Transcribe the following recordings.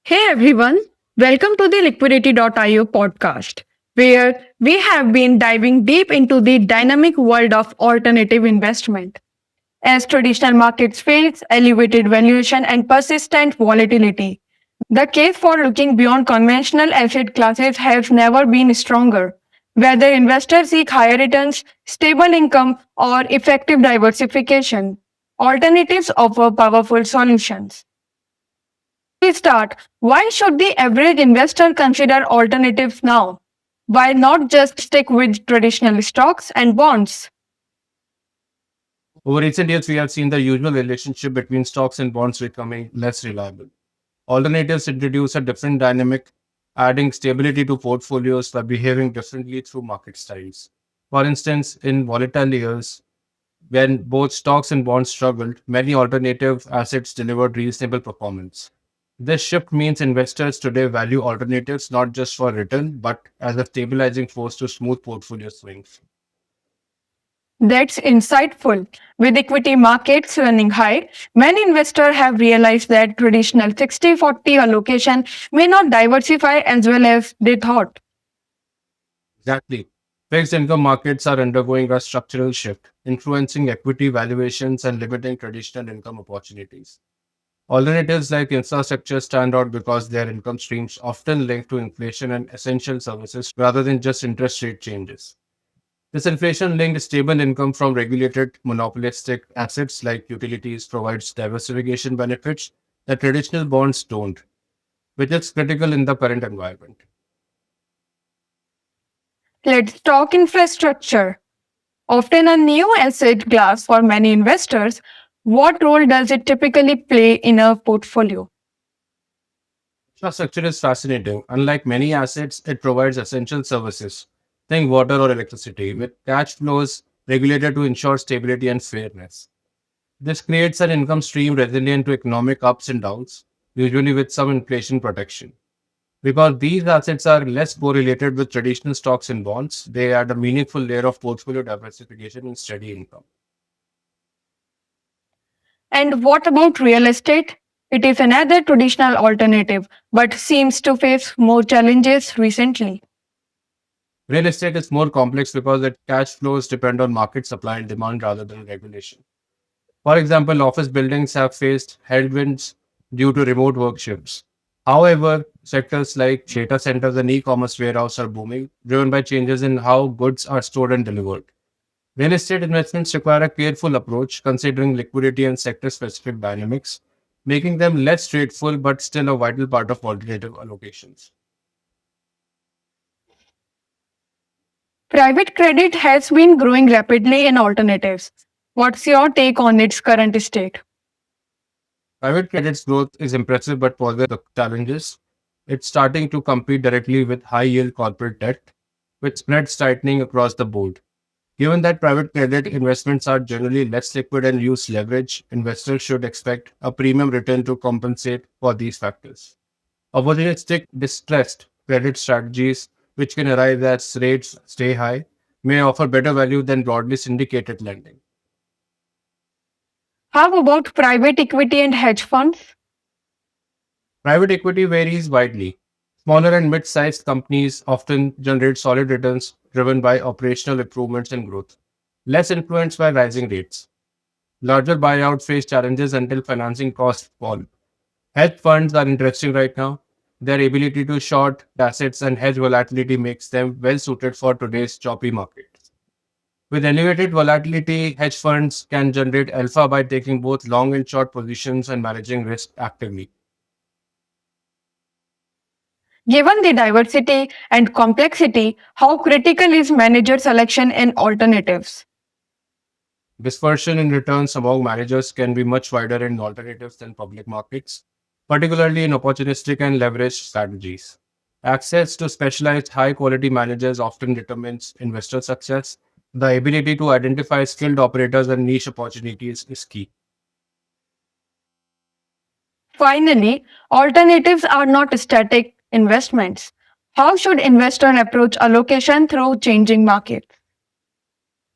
Hey everyone, welcome to the Liquidity.io podcast, where we have been diving deep into the dynamic world of alternative investment. As traditional markets face elevated valuation and persistent volatility, the case for looking beyond conventional asset classes has never been stronger. Whether investors seek higher returns, stable income, or effective diversification, alternatives offer powerful solutions. We start, why should the average investor consider alternatives now? Why not just stick with traditional stocks and bonds? Over recent years, we have seen the usual relationship between stocks and bonds becoming less reliable. Alternatives introduce a different dynamic, adding stability to portfolios by behaving differently through market styles. For instance, in volatile years, when both stocks and bonds struggled, many alternative assets delivered reasonable performance. This shift means investors today value alternatives not just for return, but as a stabilizing force to smooth portfolio swings. That's insightful. With equity markets running high, many investors have realized that traditional 60-40 allocation may not diversify as well as they thought. Exactly. Fixed income markets are undergoing a structural shift, influencing equity valuations and limiting traditional income opportunities. Alternatives like infrastructure stand out because their income streams often linked to inflation and essential services rather than just interest rate changes. This inflation linked stable income from regulated monopolistic assets like utilities provides diversification benefits that traditional bonds don't, which is critical in the current environment. Let's talk infrastructure. Often a new asset class for many investors, what role does it typically play in a portfolio? Infrastructure is fascinating. Unlike many assets, it provides essential services. Think water or electricity, with cash flows regulated to ensure stability and fairness. This creates an income stream resilient to economic ups and downs, usually with some inflation protection. Because these assets are less correlated with traditional stocks and bonds, they add a meaningful layer of portfolio diversification and steady income. And what about real estate? It is another traditional alternative, but seems to face more challenges recently. Real estate is more complex because its cash flows depend on market supply and demand rather than regulation. For example, office buildings have faced headwinds due to remote work shifts. However, sectors like data centers and e-commerce warehouse are booming, driven by changes in how goods are stored and delivered. Real estate investments require a careful approach, considering liquidity and sector-specific dynamics, making them less straightforward but still a vital part of alternative allocations. Private credit has been growing rapidly in alternatives. What's your take on its current state? Private credit's growth is impressive but poses the challenges. It's starting to compete directly with high-yield corporate debt, with spreads tightening across the board. Given that private credit investments are generally less liquid and use leverage, investors should expect a premium return to compensate for these factors. Opportunistic distressed credit strategies, which can arise as rates stay high, may offer better value than broadly syndicated lending. How about private equity and hedge funds? Private equity varies widely. Smaller and mid sized companies often generate solid returns driven by operational improvements and growth, less influenced by rising rates. Larger buyouts face challenges until financing costs fall. Hedge funds are interesting right now. Their ability to short assets and hedge volatility makes them well suited for today's choppy market. With elevated volatility, hedge funds can generate alpha by taking both long and short positions and managing risk actively. Given the diversity and complexity, how critical is manager selection in alternatives? Dispersion in returns among managers can be much wider in alternatives than public markets, particularly in opportunistic and leveraged strategies. Access to specialized high quality managers often determines investor success. The ability to identify skilled operators and niche opportunities is key. Finally, alternatives are not static investments. How should investor approach allocation through changing markets?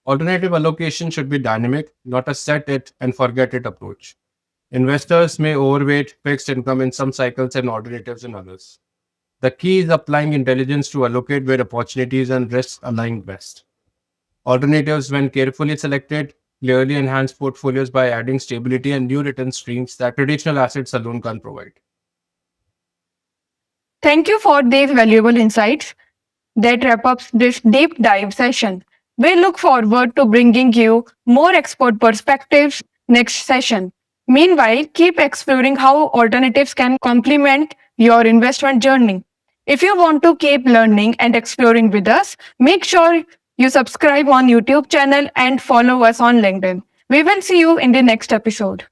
Alternative allocation should be dynamic, not a set it and forget it approach. Investors may overweight fixed income in some cycles and alternatives in others. The key is applying intelligence to allocate where opportunities and risks align best. Alternatives, when carefully selected, clearly enhance portfolios by adding stability and new return streams that traditional assets alone can't provide. Thank you for these valuable insights. That wraps up this deep dive session. We look forward to bringing you more expert perspectives next session. Meanwhile, keep exploring how alternatives can complement your investment journey. If you want to keep learning and exploring with us, make sure you subscribe on YouTube channel and follow us on LinkedIn. We will see you in the next episode.